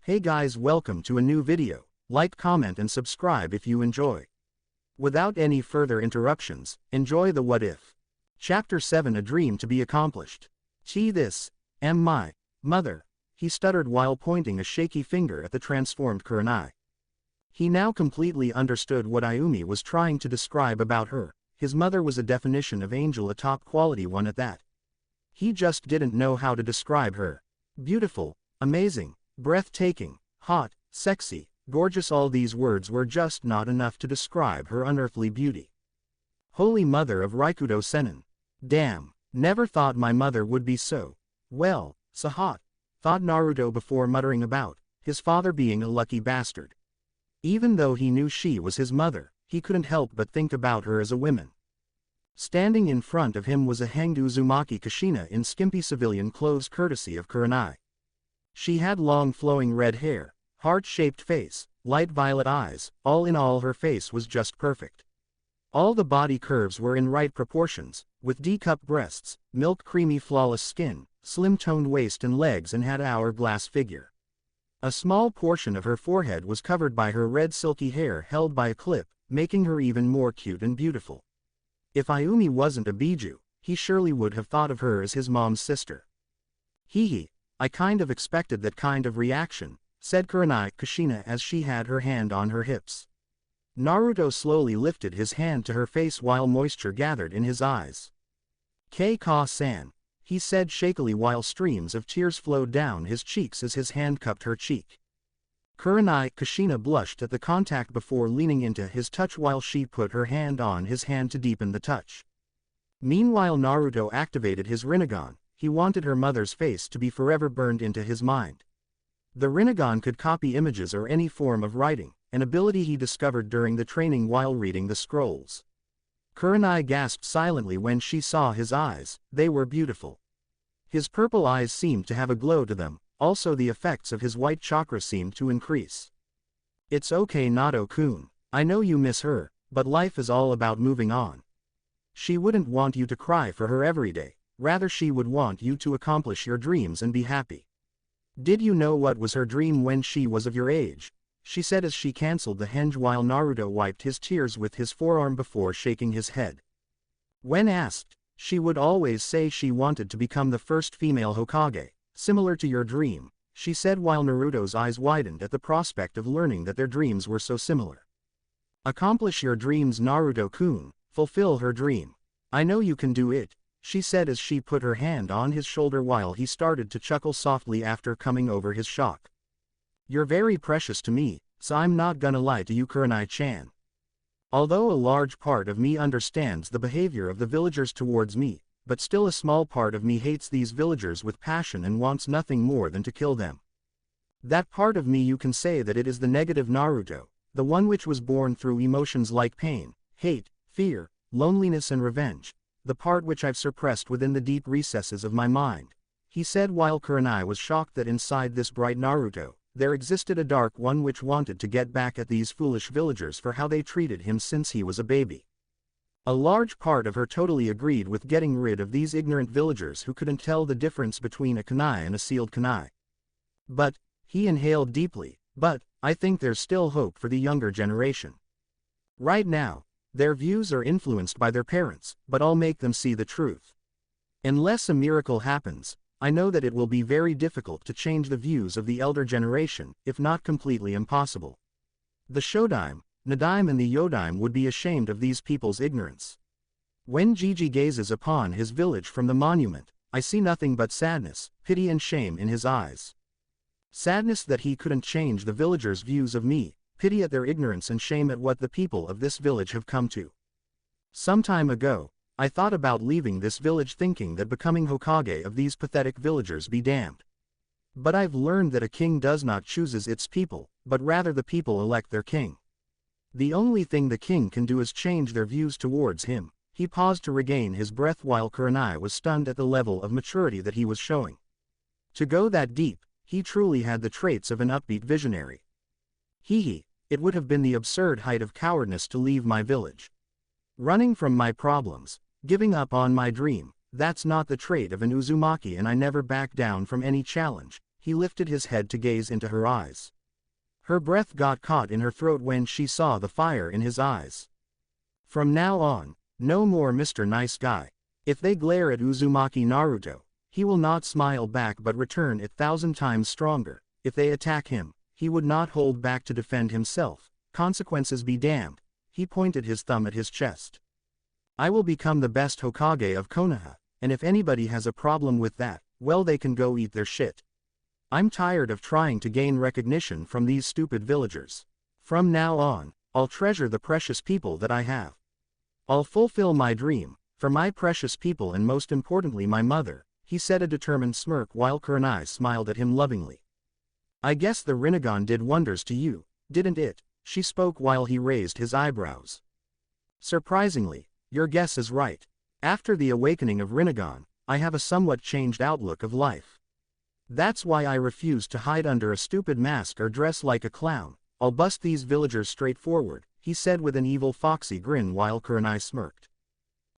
Hey guys, welcome to a new video. Like, comment and subscribe if you enjoy. Without any further interruptions, enjoy the what if. Chapter 7, A Dream to be Accomplished. This am my mother, he stuttered while pointing a shaky finger at the transformed Kurenai. He now completely understood what Ayumi was trying to describe about her. His mother was a definition of angel, a top quality one at that. He just didn't know how to describe her. Beautiful, amazing, breathtaking, hot, sexy, gorgeous, all these words were just not enough to describe her unearthly beauty. Holy Mother of Raikudo Sennin. Damn, never thought my mother would be so hot, thought Naruto before muttering about his father being a lucky bastard. Even though he knew she was his mother, he couldn't help but think about her as a woman. Standing in front of him was a hanged Uzumaki Kushina in skimpy civilian clothes courtesy of Kurenai. She had long flowing red hair, heart-shaped face, light violet eyes, all in all her face was just perfect. All the body curves were in right proportions, with D-cup breasts, milk creamy flawless skin, slim-toned waist and legs, and had an hourglass figure. A small portion of her forehead was covered by her red silky hair held by a clip, making her even more cute and beautiful. If Ayumi wasn't a Biju, he surely would have thought of her as his mom's sister. I kind of expected that kind of reaction, said Kurenai Kushina as she had her hand on her hips. Naruto slowly lifted his hand to her face while moisture gathered in his eyes. Ka-san, he said shakily while streams of tears flowed down his cheeks as his hand cupped her cheek. Kurenai Kushina blushed at the contact before leaning into his touch while she put her hand on his hand to deepen the touch. Meanwhile Naruto activated his rinnegan. He wanted her mother's face to be forever burned into his mind. The rinnegan could copy images or any form of writing, an ability he discovered during the training while reading the scrolls. Kurenai gasped silently when she saw his eyes. They were beautiful. His purple eyes seemed to have a glow to them, also the effects of his white chakra seemed to increase. It's okay Nato-kun, I know you miss her, but life is all about moving on. She wouldn't want you to cry for her every day. Rather she would want you to accomplish your dreams and be happy. Did you know what was her dream when she was of your age? She said as she cancelled the henge while Naruto wiped his tears with his forearm before shaking his head. When asked, she would always say she wanted to become the first female Hokage, similar to your dream, she said while Naruto's eyes widened at the prospect of learning that their dreams were so similar. Accomplish your dreams Naruto-kun, fulfill her dream. I know you can do it, she said as she put her hand on his shoulder while he started to chuckle softly after coming over his shock. You're very precious to me, so I'm not gonna lie to you Kurenai-chan. Although a large part of me understands the behavior of the villagers towards me, but still a small part of me hates these villagers with passion and wants nothing more than to kill them. That part of me, you can say that it is the negative Naruto, the one which was born through emotions like pain, hate, fear, loneliness and revenge. The part which I've suppressed within the deep recesses of my mind, he said while Kurenai was shocked that inside this bright Naruto, there existed a dark one which wanted to get back at these foolish villagers for how they treated him since he was a baby. A large part of her totally agreed with getting rid of these ignorant villagers who couldn't tell the difference between a kunai and a sealed kunai. But, he inhaled deeply, I think there's still hope for the younger generation. Right now, their views are influenced by their parents, but I'll make them see the truth. Unless a miracle happens, I know that it will be very difficult to change the views of the elder generation, if not completely impossible. The Shodaime, Nadaime and the Yodaime would be ashamed of these people's ignorance. When Jiji gazes upon his village from the monument, I see nothing but sadness, pity and shame in his eyes. Sadness that he couldn't change the villagers' views of me, pity at their ignorance and shame at what the people of this village have come to. Some time ago, I thought about leaving this village thinking that becoming Hokage of these pathetic villagers be damned. But I've learned that a king does not choose its people, but rather the people elect their king. The only thing the king can do is change their views towards him. He paused to regain his breath while Kurenai was stunned at the level of maturity that he was showing. To go that deep, he truly had the traits of an upbeat visionary. It would have been the absurd height of cowardice to leave my village. Running from my problems, giving up on my dream, that's not the trait of an Uzumaki and I never back down from any challenge, he lifted his head to gaze into her eyes. Her breath got caught in her throat when she saw the fire in his eyes. From now on, no more Mr. Nice Guy. If they glare at Uzumaki Naruto, he will not smile back but return 1,000 times stronger. If they attack him, he would not hold back to defend himself. Consequences be damned. He pointed his thumb at his chest. I will become the best Hokage of Konoha, and if anybody has a problem with that, well, they can go eat their shit. I'm tired of trying to gain recognition from these stupid villagers. From now on, I'll treasure the precious people that I have. I'll fulfill my dream, for my precious people and most importantly my mother, he said, a determined smirk while Kurenai smiled at him lovingly. I guess the rinnegan did wonders to you, didn't it? She spoke while he raised his eyebrows. Surprisingly, your guess is right. After the awakening of rinnegan, I have a somewhat changed outlook of life. That's why I refuse to hide under a stupid mask or dress like a clown. I'll bust these villagers straightforward, he said with an evil foxy grin while Kurenai smirked.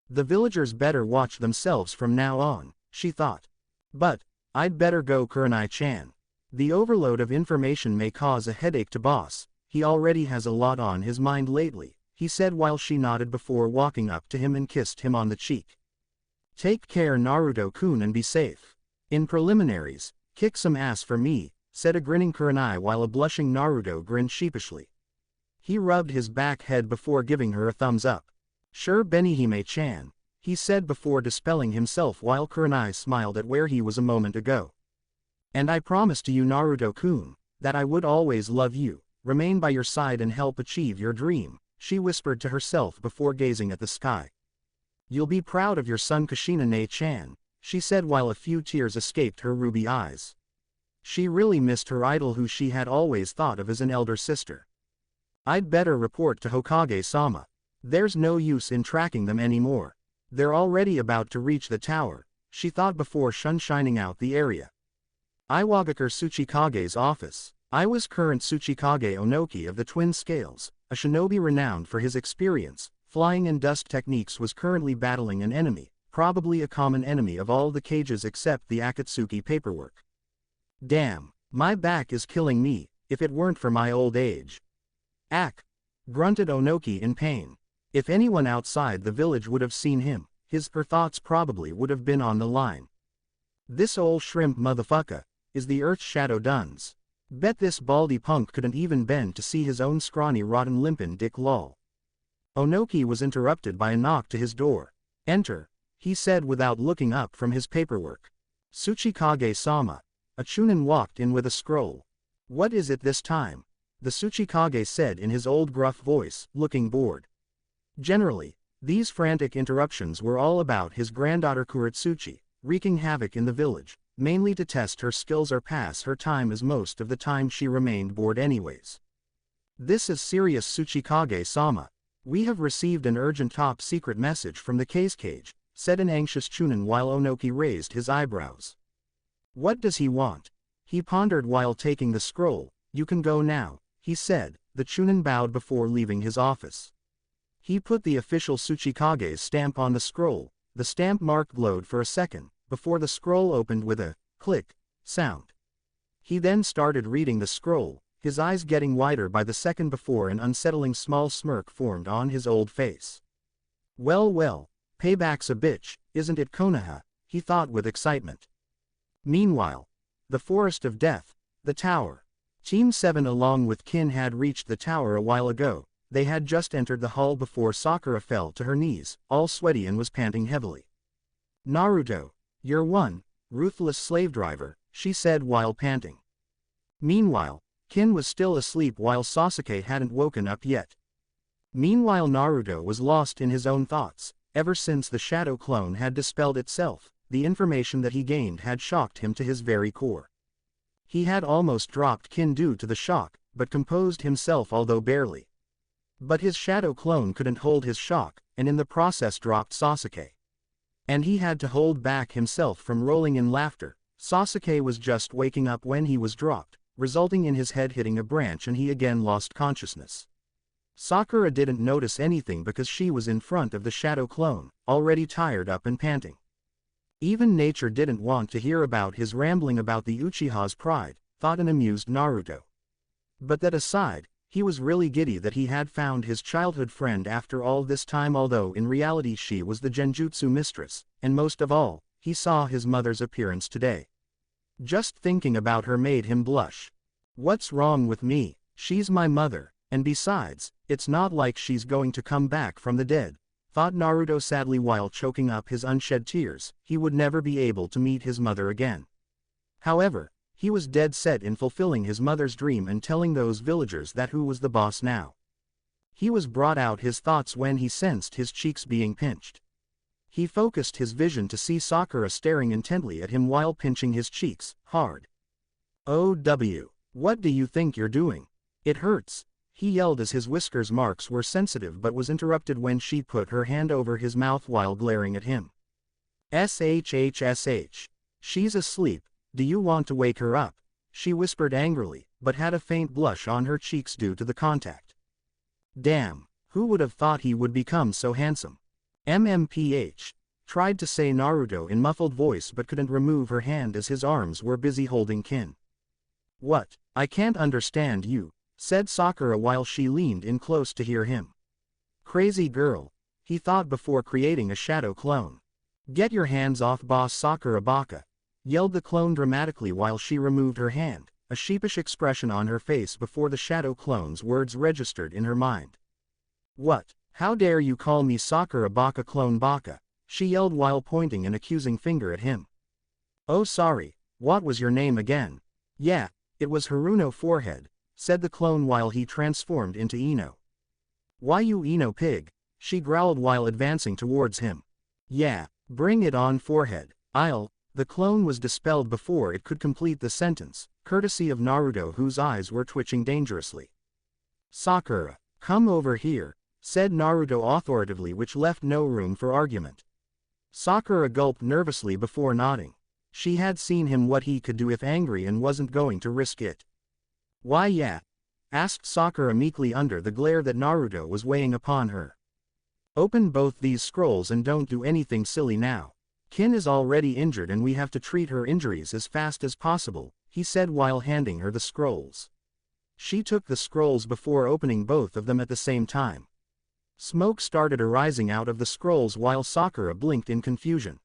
The villagers better watch themselves from now on, she thought. But, I'd better go, Kurenai-chan. The overload of information may cause a headache to boss. He already has a lot on his mind lately, he said while she nodded before walking up to him and kissed him on the cheek. Take care, Naruto-kun, and be safe. In preliminaries, kick some ass for me, said a grinning Kurenai while a blushing Naruto grinned sheepishly. He rubbed his back head before giving her a thumbs up. Sure, Benihime-chan, he said before dispelling himself while Kurenai smiled at where he was a moment ago. And I promised to you, Naruto-kun, that I would always love you, remain by your side and help achieve your dream, she whispered to herself before gazing at the sky. You'll be proud of your son Kushina-ne-chan, she said while a few tears escaped her ruby eyes. She really missed her idol who she had always thought of as an elder sister. I'd better report to Hokage-sama. There's no use in tracking them anymore. They're already about to reach the tower, she thought before sunshining out the area. Iwagakage Tsuchikage's office. I was current Tsuchikage Onoki of the Twin Scales, a shinobi renowned for his experience, flying and dust techniques, was currently battling an enemy, probably a common enemy of all the cages except the Akatsuki paperwork. Damn, my back is killing me, if it weren't for my old age. Ack! Grunted Onoki in pain. If anyone outside the village would have seen him, her thoughts probably would have been on the line. This old shrimp motherfucker is the Earth's Shadow Duns. Bet this baldy punk couldn't even bend to see his own scrawny rotten limpin' dick lol. Onoki was interrupted by a knock to his door. Enter, he said without looking up from his paperwork. Tsuchikage-sama. A chunin walked in with a scroll. What is it this time? The Tsuchikage said in his old gruff voice, looking bored. Generally, these frantic interruptions were all about his granddaughter Kuretsuchi, wreaking havoc in the village, mainly to test her skills or pass her time, as most of the time she remained bored anyways. This is serious, Tsuchikage-sama. We have received an urgent top-secret message from the cage, said an anxious chunin while Onoki raised his eyebrows. What does he want? He pondered while taking the scroll. You can go now, he said. The chunin bowed before leaving his office. He put the official Tsuchikage's stamp on the scroll. The stamp mark glowed for a second, before the scroll opened with a click sound. He then started reading the scroll, his eyes getting wider by the second before an unsettling small smirk formed on his old face. Well well, payback's a bitch, isn't it, Konoha? He thought with excitement. Meanwhile, the Forest of Death, the tower. Team 7 along with Kin had reached the tower a while ago. They had just entered the hall before Sakura fell to her knees, all sweaty, and was panting heavily. Naruto, you're one ruthless slave driver, she said while panting. Meanwhile, Kin was still asleep while Sasuke hadn't woken up yet. Meanwhile, Naruto was lost in his own thoughts. Ever since the shadow clone had dispelled itself, the information that he gained had shocked him to his very core. He had almost dropped Kin due to the shock, but composed himself, although barely. But his shadow clone couldn't hold his shock, and in the process dropped Sasuke. And he had to hold back himself from rolling in laughter. Sasuke was just waking up when he was dropped, resulting in his head hitting a branch, and he again lost consciousness. Sakura didn't notice anything because she was in front of the shadow clone, already tired up and panting. Even nature didn't want to hear about his rambling about the Uchiha's pride, thought an amused Naruto. But that aside, he was really giddy that he had found his childhood friend after all this time, although in reality she was the Genjutsu mistress, and most of all, he saw his mother's appearance today. Just thinking about her made him blush. What's wrong with me? She's my mother, and besides, it's not like she's going to come back from the dead, thought Naruto sadly while choking up his unshed tears. He would never be able to meet his mother again. However, he was dead set in fulfilling his mother's dream and telling those villagers that who was the boss now. He was brought out his thoughts when he sensed his cheeks being pinched. He focused his vision to see Sakura staring intently at him while pinching his cheeks, hard. "OW, what do you think you're doing? It hurts," he yelled as his whiskers marks were sensitive, but was interrupted when she put her hand over his mouth while glaring at him. "SHHSH. She's asleep, do you want to wake her up?" she whispered angrily, but had a faint blush on her cheeks due to the contact. "Damn, who would have thought he would become so handsome?" "MMPH, tried to say Naruto in muffled voice but couldn't remove her hand as his arms were busy holding Kin. "What? I can't understand you," said Sakura while she leaned in close to hear him. "Crazy girl," he thought before creating a shadow clone. "Get your hands off boss Sakura Baka," yelled the clone dramatically while she removed her hand, a sheepish expression on her face before the shadow clone's words registered in her mind. "What? How dare you call me Sakura Baka clone Baka?" she yelled while pointing an accusing finger at him. "Oh sorry, what was your name again?" "Yeah, it was Haruno Forehead," said the clone while he transformed into Ino. "Why you Ino pig?" she growled while advancing towards him. "Yeah, bring it on Forehead, I'll—" The clone was dispelled before it could complete the sentence, courtesy of Naruto whose eyes were twitching dangerously. "Sakura, come over here," said Naruto authoritatively, which left no room for argument. Sakura gulped nervously before nodding. She had seen him what he could do if angry and wasn't going to risk it. "Why yeah?" asked Sakura meekly under the glare that Naruto was weighing upon her. "Open both these scrolls and don't do anything silly now. Kin is already injured and we have to treat her injuries as fast as possible," he said while handing her the scrolls. She took the scrolls before opening both of them at the same time. Smoke started arising out of the scrolls while Sakura blinked in confusion.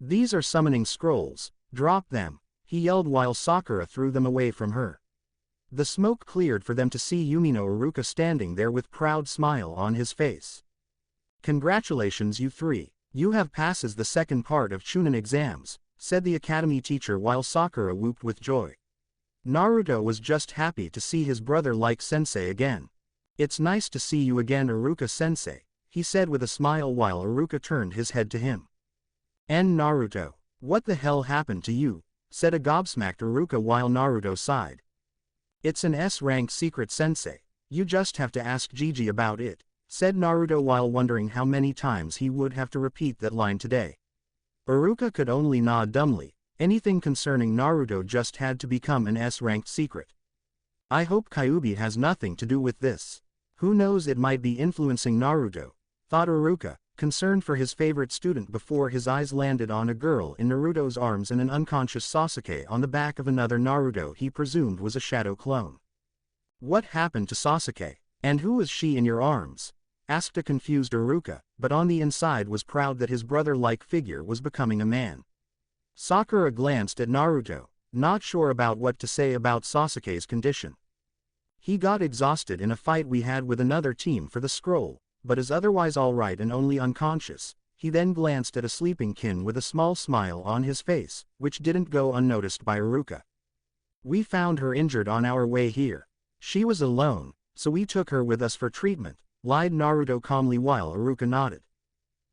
"These are summoning scrolls, drop them," he yelled while Sakura threw them away from her. The smoke cleared for them to see Yumino Iruka standing there with proud smile on his face. "Congratulations you three, you have passes the second part of Chunin exams," said the academy teacher while Sakura whooped with joy. Naruto was just happy to see his brother like sensei again. "It's nice to see you again Iruka-sensei," he said with a smile while Iruka turned his head to him. "And Naruto, what the hell happened to you?" said a gobsmacked Iruka while Naruto sighed. "It's an S-ranked secret sensei, you just have to ask Gigi about it," said Naruto while wondering how many times he would have to repeat that line today. Iruka could only nod dumbly. Anything concerning Naruto just had to become an S-ranked secret. "I hope Kyuubi has nothing to do with this. Who knows, it might be influencing Naruto," thought Iruka, concerned for his favorite student before his eyes landed on a girl in Naruto's arms and an unconscious Sasuke on the back of another Naruto he presumed was a shadow clone. "What happened to Sasuke? And who is she in your arms?" asked a confused Iruka, but on the inside was proud that his brother-like figure was becoming a man. Sakura glanced at Naruto, not sure about what to say about Sasuke's condition. "He got exhausted in a fight we had with another team for the scroll, but is otherwise alright and only unconscious." He then glanced at a sleeping Kin with a small smile on his face, which didn't go unnoticed by Iruka. "We found her injured on our way here. She was alone, so we took her with us for treatment," lied Naruto calmly while Iruka nodded.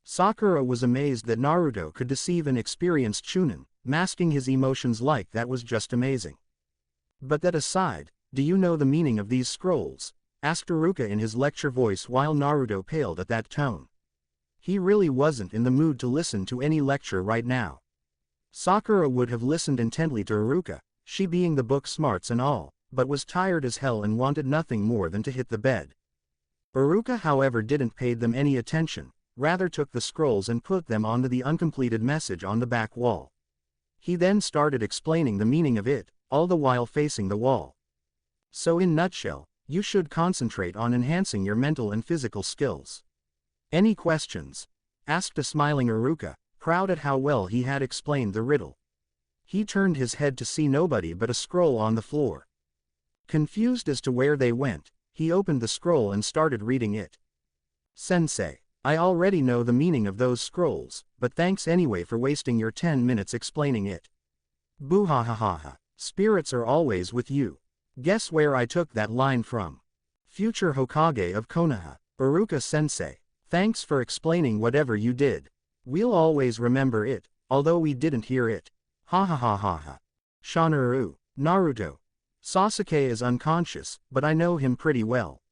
Sakura was amazed that Naruto could deceive an experienced Chunin, masking his emotions like that was just amazing. "But that aside, do you know the meaning of these scrolls?" asked Iruka in his lecture voice while Naruto paled at that tone. He really wasn't in the mood to listen to any lecture right now. Sakura would have listened intently to Iruka, she being the book smarts and all, but was tired as hell and wanted nothing more than to hit the bed. Iruka however didn't pay them any attention, rather took the scrolls and put them onto the uncompleted message on the back wall. He then started explaining the meaning of it, all the while facing the wall. So in nutshell, you should concentrate on enhancing your mental and physical skills. Any questions? Asked a smiling Iruka, proud at how well he had explained the riddle. He turned his head to see nobody but a scroll on the floor. Confused as to where they went, he opened the scroll and started reading it. Sensei, I already know the meaning of those scrolls, but thanks anyway for wasting your 10 minutes explaining it. Boo-ha-ha-ha-ha, spirits are always with you. Guess where I took that line from? Future Hokage of Konoha, Iruka-sensei. Thanks for explaining whatever you did. We'll always remember it, although we didn't hear it. Ha ha ha ha ha. Shanaru, Naruto. Sasuke is unconscious, but I know him pretty well.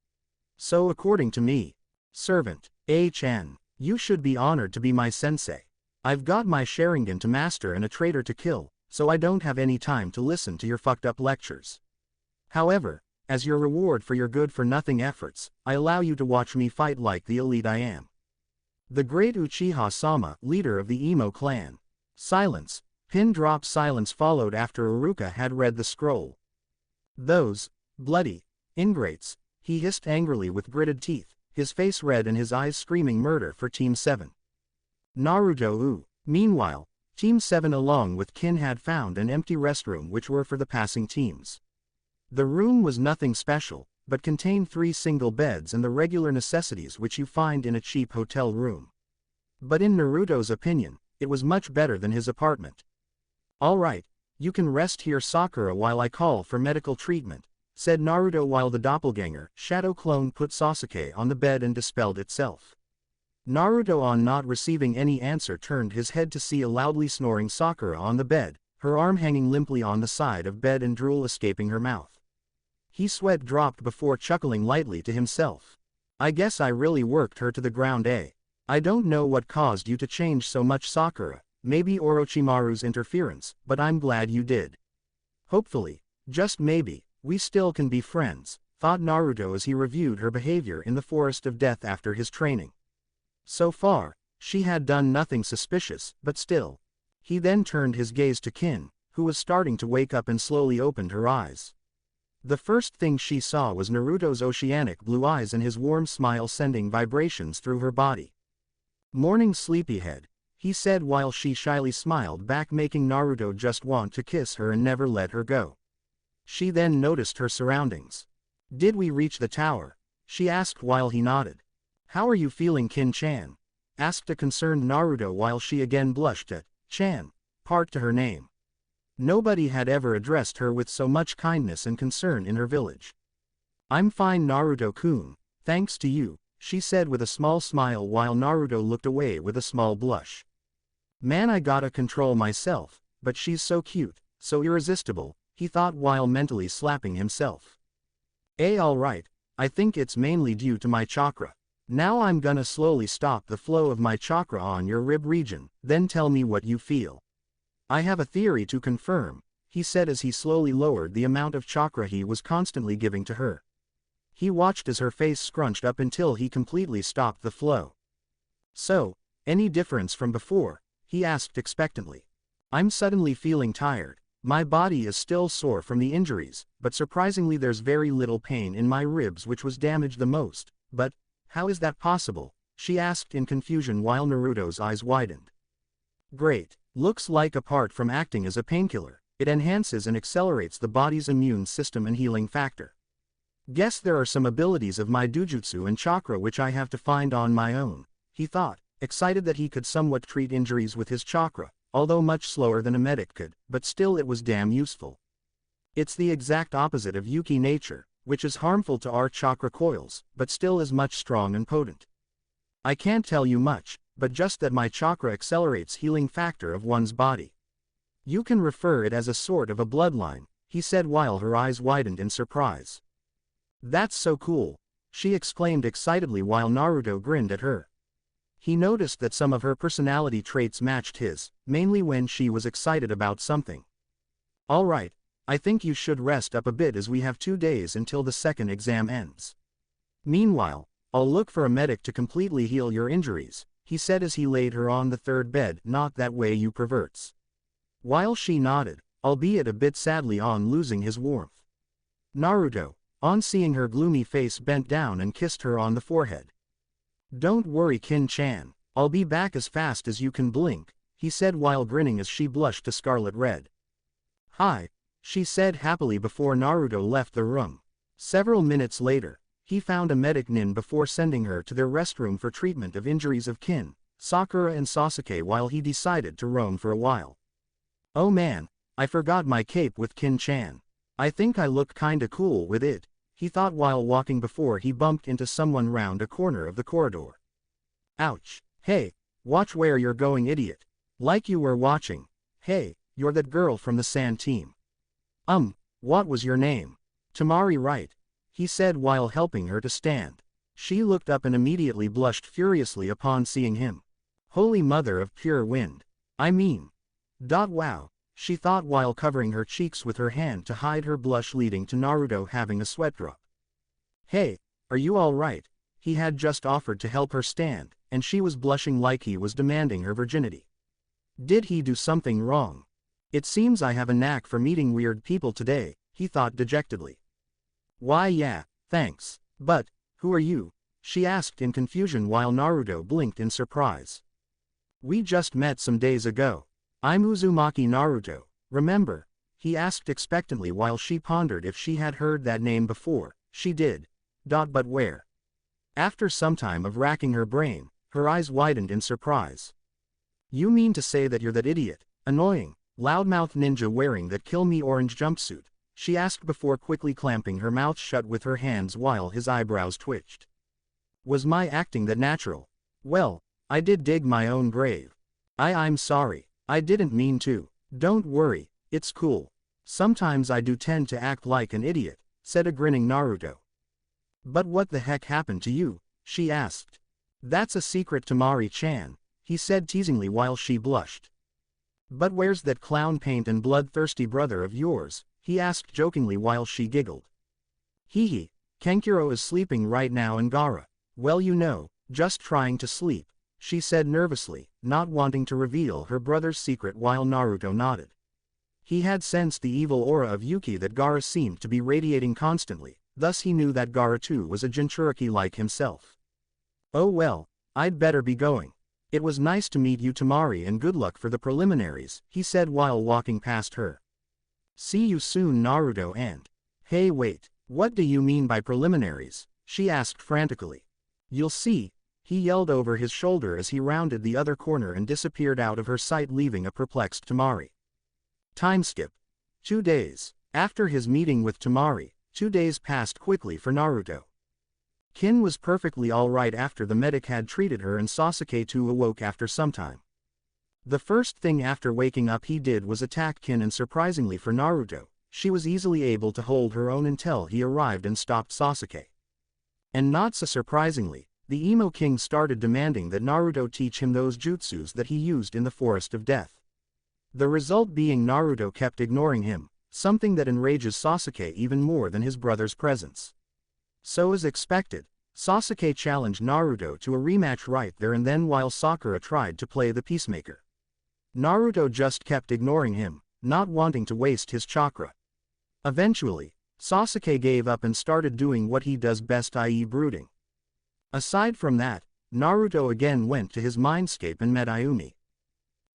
So according to me, servant, HN, you should be honored to be my sensei. I've got my Sharingan to master and a traitor to kill, so I don't have any time to listen to your fucked up lectures. However, as your reward for your good-for-nothing efforts, I allow you to watch me fight like the elite I am. The great Uchiha-sama, leader of the Emo clan. Silence, pin-drop silence followed after Iruka had read the scroll. Those bloody ingrates, he hissed angrily with gritted teeth, his face red and his eyes screaming murder for Team 7. Naruto. Meanwhile, Team 7 along with Kin had found an empty restroom which were for the passing teams. The room was nothing special, but contained 3 single beds and the regular necessities which you find in a cheap hotel room. But in Naruto's opinion, it was much better than his apartment. Alright, you can rest here Sakura while I call for medical treatment, said Naruto while the doppelganger, shadow clone put Sasuke on the bed and dispelled itself. Naruto on not receiving any answer turned his head to see a loudly snoring Sakura on the bed, her arm hanging limply on the side of bed and drool escaping her mouth. He sweat dropped before chuckling lightly to himself. I guess I really worked her to the ground, eh? I don't know what caused you to change so much Sakura, maybe Orochimaru's interference, but I'm glad you did. Hopefully, just maybe, we still can be friends, thought Naruto as he reviewed her behavior in the Forest of Death after his training. So far, she had done nothing suspicious, but still. He then turned his gaze to Kin, who was starting to wake up and slowly opened her eyes. The first thing she saw was Naruto's oceanic blue eyes and his warm smile sending vibrations through her body. Morning sleepyhead, he said while she shyly smiled back, making Naruto just want to kiss her and never let her go. She then noticed her surroundings. Did we reach the tower? She asked while he nodded. How are you feeling, Kin-chan? Asked a concerned Naruto while she again blushed at Chan, part to her name. Nobody had ever addressed her with so much kindness and concern in her village. I'm fine Naruto-kun, thanks to you, she said with a small smile while Naruto looked away with a small blush. Man, I gotta control myself, but she's so cute, so irresistible, he thought while mentally slapping himself. Alright, I think it's mainly due to my chakra. Now I'm gonna slowly stop the flow of my chakra on your rib region, then tell me what you feel. I have a theory to confirm, he said as he slowly lowered the amount of chakra he was constantly giving to her. He watched as her face scrunched up until he completely stopped the flow. So, any difference from before? He asked expectantly. I'm suddenly feeling tired. My body is still sore from the injuries, but surprisingly there's very little pain in my ribs which was damaged the most, but, how is that possible? She asked in confusion while Naruto's eyes widened. Great. Looks like apart from acting as a painkiller, it enhances and accelerates the body's immune system and healing factor. Guess there are some abilities of my dujutsu and chakra which I have to find on my own, he thought, excited that he could somewhat treat injuries with his chakra, although much slower than a medic could, but still it was damn useful. It's the exact opposite of Yuki nature, which is harmful to our chakra coils, but still is much strong and potent. I can't tell you much, but just that my chakra accelerates healing factor of one's body. You can refer it as a sort of a bloodline, he said while her eyes widened in surprise. That's so cool, she exclaimed excitedly while Naruto grinned at her. He noticed that some of her personality traits matched his, mainly when she was excited about something. Alright, I think you should rest up a bit as we have 2 days until the second exam ends. Meanwhile, I'll look for a medic to completely heal your injuries, he said as he laid her on the third bed. Not that way, you perverts. While she nodded, albeit a bit sadly on losing his warmth. Naruto, on seeing her gloomy face, bent down and kissed her on the forehead. Don't worry, Kin-chan, I'll be back as fast as you can blink, he said while grinning as she blushed a scarlet red. Hi, she said happily before Naruto left the room. Several minutes later, he found a medic nin before sending her to their restroom for treatment of injuries of Kin, Sakura and Sasuke while he decided to roam for a while. Oh man, I forgot my cape with Kin-chan. I think I look kinda cool with it, he thought while walking before he bumped into someone round a corner of the corridor. Ouch, hey, watch where you're going, idiot. Like you were watching. Hey, you're that girl from the sand team. What was your name? Temari, right? He said while helping her to stand. She looked up and immediately blushed furiously upon seeing him. Holy mother of pure wind. I mean. Wow, she thought while covering her cheeks with her hand to hide her blush, leading to Naruto having a sweat drop. Hey, are you alright? He had just offered to help her stand, and she was blushing like he was demanding her virginity. Did he do something wrong? It seems I have a knack for meeting weird people today, he thought dejectedly. Why yeah, thanks. But, who are you? She asked in confusion while Naruto blinked in surprise. We just met some days ago. I'm Uzumaki Naruto, remember? He asked expectantly while she pondered if she had heard that name before. She did. But where? After some time of racking her brain, her eyes widened in surprise. You mean to say that you're that idiot, annoying, loudmouth ninja wearing that kill me orange jumpsuit? She asked before quickly clamping her mouth shut with her hands while his eyebrows twitched. Was my acting that natural? Well, I did dig my own grave. I'm sorry, I didn't mean to. Don't worry, it's cool. Sometimes I do tend to act like an idiot, said a grinning Naruto. But what the heck happened to you? She asked. That's a secret, Temari-chan, he said teasingly while she blushed. But where's that clown paint and bloodthirsty brother of yours? He asked jokingly while she giggled. Hee, Kenkiro is sleeping right now and Gaara, well you know, just trying to sleep, she said nervously, not wanting to reveal her brother's secret while Naruto nodded. He had sensed the evil aura of Yuki that Gaara seemed to be radiating constantly, thus he knew that Gaara too was a Jinchuriki like himself. Oh well, I'd better be going. It was nice to meet you, Temari, and good luck for the preliminaries, he said while walking past her. See you soon, Naruto. And hey, wait, what do you mean by preliminaries? She asked frantically. You'll see, he yelled over his shoulder as he rounded the other corner and disappeared out of her sight, leaving a perplexed Temari. Time skip. 2 days. After his meeting with Temari, 2 days passed quickly for Naruto. Kin was perfectly alright after the medic had treated her, and Sasuke too awoke after some time. The first thing after waking up he did was attack Kin, and surprisingly for Naruto, she was easily able to hold her own until he arrived and stopped Sasuke. And not so surprisingly, the Emo King started demanding that Naruto teach him those jutsus that he used in the Forest of Death. The result being Naruto kept ignoring him, something that enrages Sasuke even more than his brother's presence. So as expected, Sasuke challenged Naruto to a rematch right there and then while Sakura tried to play the peacemaker. Naruto just kept ignoring him, not wanting to waste his chakra. Eventually, Sasuke gave up and started doing what he does best, i.e. brooding. Aside from that, Naruto again went to his mindscape and met Ayumi.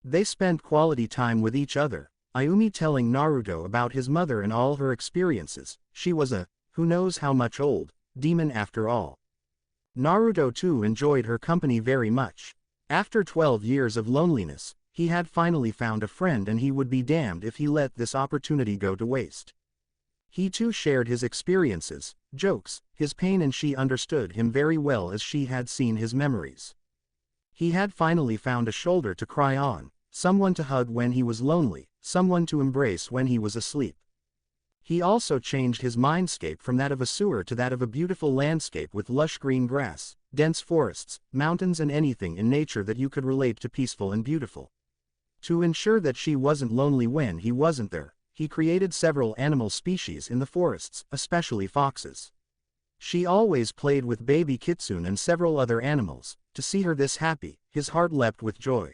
They spent quality time with each other, Ayumi telling Naruto about his mother and all her experiences. She was a, who knows how much old, demon after all. Naruto too enjoyed her company very much. After 12 years of loneliness, he had finally found a friend, and he would be damned if he let this opportunity go to waste. He too shared his experiences, jokes, his pain, and she understood him very well as she had seen his memories. He had finally found a shoulder to cry on, someone to hug when he was lonely, someone to embrace when he was asleep. He also changed his mindscape from that of a sewer to that of a beautiful landscape with lush green grass, dense forests, mountains, and anything in nature that you could relate to peaceful and beautiful. To ensure that she wasn't lonely when he wasn't there, he created several animal species in the forests, especially foxes. She always played with baby kitsune and several other animals, To see her this happy, his heart leapt with joy.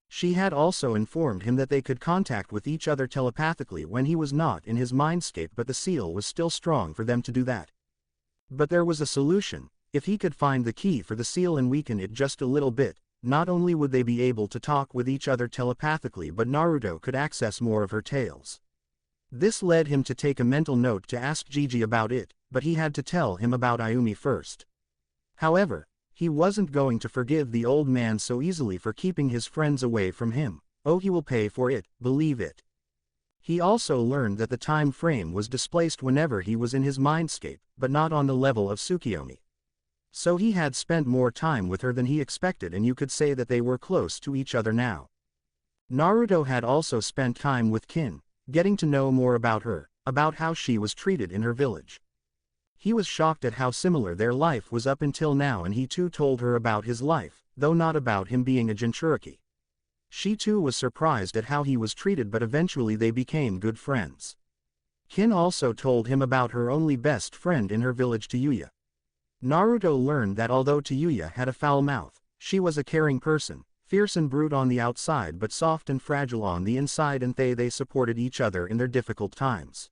She had also informed him that they could contact with each other telepathically when he was not in his mindscape, but the seal was still strong for them to do that. But there was a solution. If he could find the key for the seal and weaken it just a little bit, not only would they be able to talk with each other telepathically, but Naruto could access more of her tales. This led him to take a mental note to ask Gigi about it, but he had to tell him about Ayumi first. However, he wasn't going to forgive the old man so easily for keeping his friends away from him. Oh, he will pay for it, believe it. He also learned that the time frame was displaced whenever he was in his mindscape, but not on the level of Tsukiyomi. So he had spent more time with her than he expected, and you could say that they were close to each other now. Naruto had also spent time with Kin, getting to know more about her, about how she was treated in her village. He was shocked at how similar their life was up until now, and he too told her about his life, though not about him being a Jinchuriki. She too was surprised at how he was treated, but eventually they became good friends. Kin also told him about her only best friend in her village, Tayuya. Naruto learned that although Tayuya had a foul mouth, she was a caring person, fierce and brute on the outside but soft and fragile on the inside, and they supported each other in their difficult times.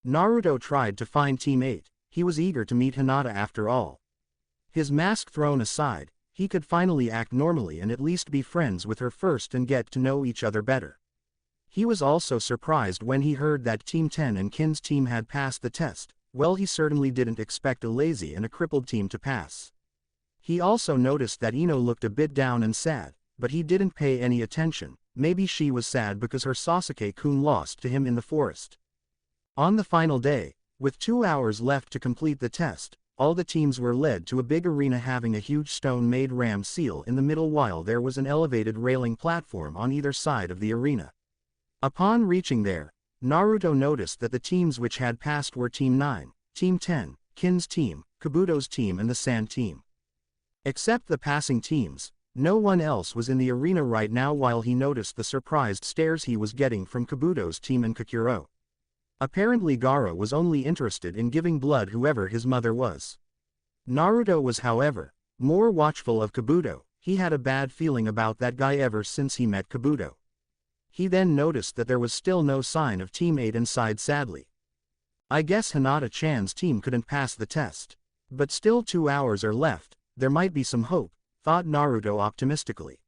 Naruto tried to find Team 8, he was eager to meet Hanata after all. His mask thrown aside, he could finally act normally and at least be friends with her first and get to know each other better. He was also surprised when he heard that Team 10 and Kin's team had passed the test. Well, he certainly didn't expect a lazy and a crippled team to pass. He also noticed that Ino looked a bit down and sad, but he didn't pay any attention. Maybe she was sad because her Sasuke-kun lost to him in the forest. On the final day, with 2 hours left to complete the test, all the teams were led to a big arena having a huge stone-made ram seal in the middle, while there was an elevated railing platform on either side of the arena. Upon reaching there, Naruto noticed that the teams which had passed were Team 9, Team 10, Kin's team, Kabuto's team and the Sand team. Except the passing teams, no one else was in the arena right now, while he noticed the surprised stares he was getting from Kabuto's team and Kakuro. Apparently Gaara was only interested in giving blood whoever his mother was. Naruto was, however, more watchful of Kabuto. He had a bad feeling about that guy ever since he met Kabuto. He then noticed that there was still no sign of Team 8 and sighed sadly. I guess Hanata-chan's team couldn't pass the test. But still 2 hours are left, there might be some hope, thought Naruto optimistically.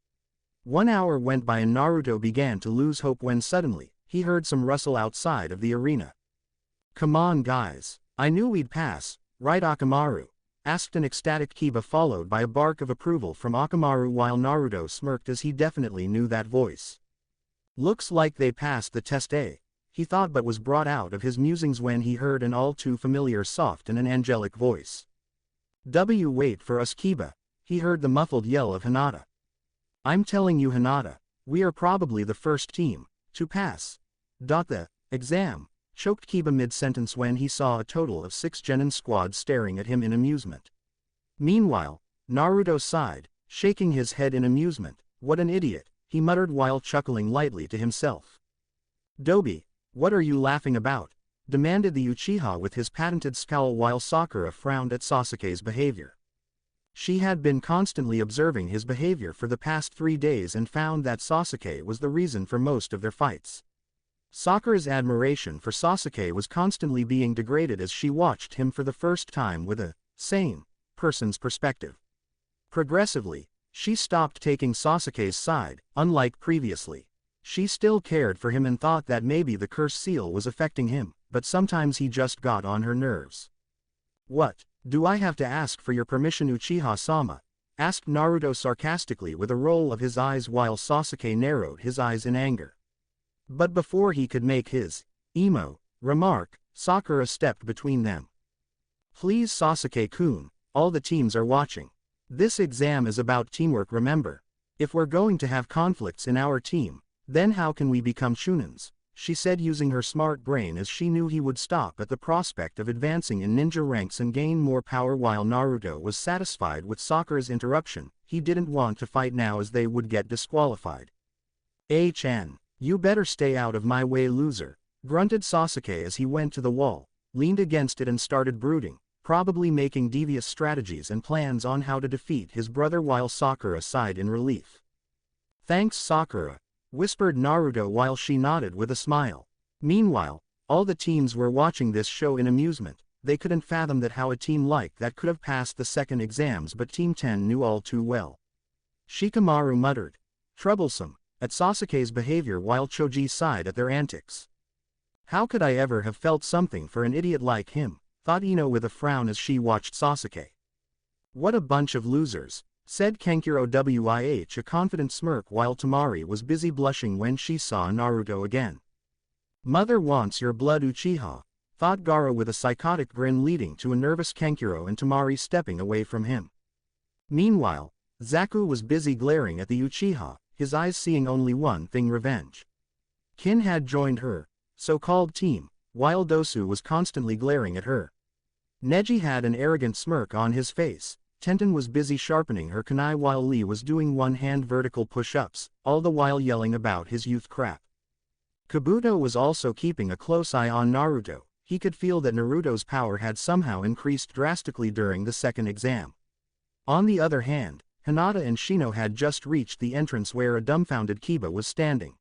1 hour went by and Naruto began to lose hope when suddenly, he heard some rustle outside of the arena. Come on guys, I knew we'd pass, right Akamaru? Asked an ecstatic Kiba, followed by a bark of approval from Akamaru, while Naruto smirked as he definitely knew that voice. Looks like they passed the test, eh? He thought, but was brought out of his musings when he heard an all too familiar soft and an angelic voice. Wait for us Kiba, he heard the muffled yell of Hanata. I'm telling you Hanata, we are probably the first team to pass. The exam, choked Kiba mid-sentence when he saw a total of 6 genin squads staring at him in amusement. Meanwhile, Naruto sighed, shaking his head in amusement. What an idiot, he muttered while chuckling lightly to himself. Dobi, what are you laughing about? Demanded the Uchiha with his patented scowl, while Sakura frowned at Sasuke's behavior. She had been constantly observing his behavior for the past 3 days and found that Sasuke was the reason for most of their fights. Sakura's admiration for Sasuke was constantly being degraded as she watched him for the first time with a sane person's perspective. Progressively, she stopped taking Sasuke's side. Unlike previously, she still cared for him and thought that maybe the cursed seal was affecting him, but sometimes he just got on her nerves. What, do I have to ask for your permission, Uchiha-sama? Asked Naruto sarcastically with a roll of his eyes, while Sasuke narrowed his eyes in anger. But before he could make his remark, Sakura stepped between them. Please Sasuke-kun, all the teams are watching. This exam is about teamwork, remember? If we're going to have conflicts in our team, then how can we become shunins? She said, using her smart brain, as she knew he would stop at the prospect of advancing in ninja ranks and gain more power. While Naruto was satisfied with Sakura's interruption, he didn't want to fight now as they would get disqualified. "HN, you better stay out of my way, loser," grunted Sasuke as he went to the wall, leaned against it and started brooding. probably making devious strategies and plans on how to defeat his brother while Sakura sighed in relief. "Thanks, Sakura," whispered Naruto while she nodded with a smile. Meanwhile, all the teams were watching this show in amusement. They couldn't fathom that how a team like that could have passed the second exams, but Team 10 knew all too well. Shikamaru muttered, "Troublesome," at Sasuke's behavior while Choji sighed at their antics. "How could I ever have felt something for an idiot like him?" thought Ino with a frown as she watched Sasuke. "What a bunch of losers," said Kankuro with a confident smirk while Temari was busy blushing when she saw Naruto again. "Mother wants your blood, Uchiha," thought Gaara with a psychotic grin, leading to a nervous Kankuro and Temari stepping away from him. Meanwhile, Zaku was busy glaring at the Uchiha, his eyes seeing only one thing: revenge. Kin had joined her so-called team, while Dosu was constantly glaring at her. Neji had an arrogant smirk on his face. Tenten was busy sharpening her kunai while Lee was doing one-hand vertical push-ups, all the while yelling about his youth crap. Kabuto was also keeping a close eye on Naruto. He could feel that Naruto's power had somehow increased drastically during the second exam. On the other hand, Hanata and Shino had just reached the entrance where a dumbfounded Kiba was standing.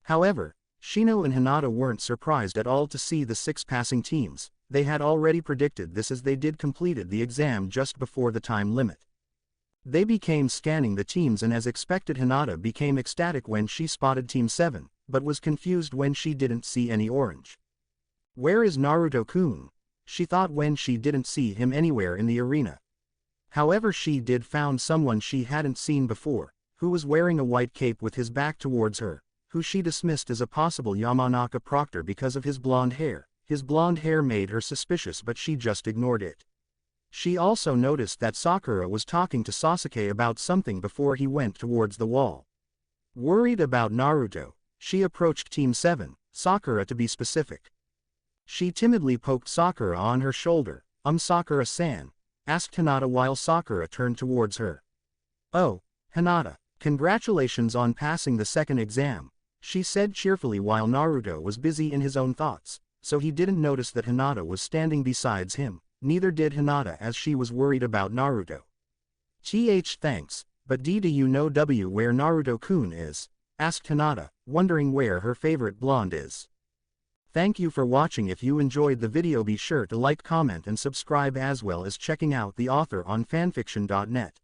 However, Shino and Hanata weren't surprised at all to see the 6 passing teams. They had already predicted this as they did completed the exam just before the time limit. They became scanning the teams, and as expected Hanata became ecstatic when she spotted Team 7, but was confused when she didn't see any orange. "Where is Naruto-kun?" she thought when she didn't see him anywhere in the arena. However, she did found someone she hadn't seen before, who was wearing a white cape with his back towards her, who she dismissed as a possible Yamanaka proctor because of his blonde hair. His blonde hair made her suspicious, but she just ignored it. She also noticed that Sakura was talking to Sasuke about something before he went towards the wall. Worried about Naruto, she approached Team 7, Sakura to be specific. She timidly poked Sakura on her shoulder. Sakura-san?" asked Hanata while Sakura turned towards her. "Oh, Hanata, congratulations on passing the second exam," she said cheerfully while Naruto was busy in his own thoughts, so he didn't notice that Hanata was standing beside him. Neither did Hanata, as she was worried about Naruto. "Thanks, but do you know where Naruto-kun is?" asked Hanata, wondering where her favorite blonde is. Thank you for watching. If you enjoyed the video, be sure to like, comment and subscribe, as well as checking out the author on fanfiction.net.